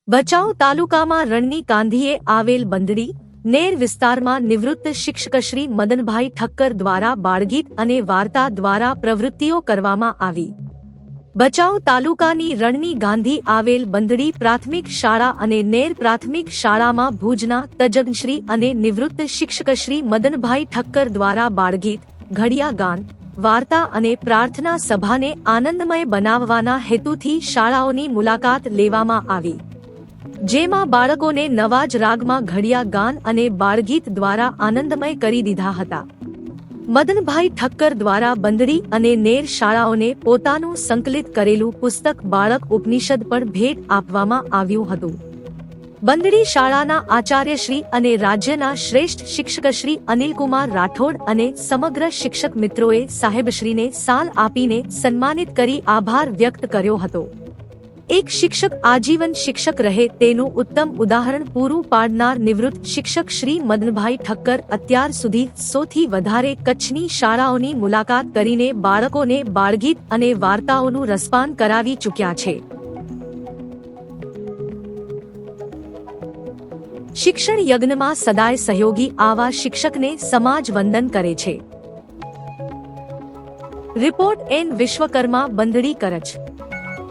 ભચાઉ તાલુકામાં રણની કાંધીએ આવેલ બંદડી નેર વિસ્તારમાં નિવૃત્ત શિક્ષક શ્રી મદનભાઈ ઠક્કર દ્વારા બાળગીત અને વાર્તા દ્વારા પ્રવૃત્તિઓ કરવામાં આવી। ભચાઉ તાલુકાની રણની ગાંધી આવેલ બંદડી પ્રાથમિક શાળા અને નેર પ્રાથમિક શાળામાં ભુજના તજજ્ઞશ્રી અને નિવૃત્ત શિક્ષક શ્રી મદનભાઈ ઠક્કર દ્વારા બાળગીત, ઘડિયા ગાન, વાર્તા અને પ્રાર્થના સભાને આનંદમય બનાવવાના હેતુથી શાળાઓની મુલાકાત લેવામાં આવી, જેમાં બાળકોને નવા જ રાગમાં ઘડિયા ગાન અને બાળગીત દ્વારા આનંદમય કરી દીધા હતા। મદનભાઈ ઠક્કર દ્વારા બંદડી અને નેર શાળાઓને પોતાનું સંકલિત કરેલું પુસ્તક બાળક ઉપનિષદ પણ ભેટ આપવામાં આવ્યું હતું। બંદડી શાળાના આચાર્યશ્રી અને રાજ્યના શ્રેષ્ઠ શિક્ષક શ્રી અનિલકુમાર રાઠોડ અને સમગ્ર શિક્ષક મિત્રોએ સાહેબશ્રીને સાલ આપીને સન્માનિત કરી આભાર વ્યક્ત કર્યો હતો। એક શિક્ષક આજીવન શિક્ષક રહે તેનું ઉત્તમ ઉદાહરણ પૂરું પાડનાર નિવૃત્ત શિક્ષક શ્રી મદનભાઈ ઠક્કર અત્યાર સુધી 100થી વધારે કચ્છની શાળાઓની મુલાકાત કરીને બાળકોને બાળગીત અને વાર્તાઓનું રસપાન કરાવી ચૂક્યા છે। શિક્ષણ યજ્ઞમાં સદાય સહયોગી આવા શિક્ષકને સમાજ વંદન કરે છે। Report N Vishwakarma, Bandadi, Kutch.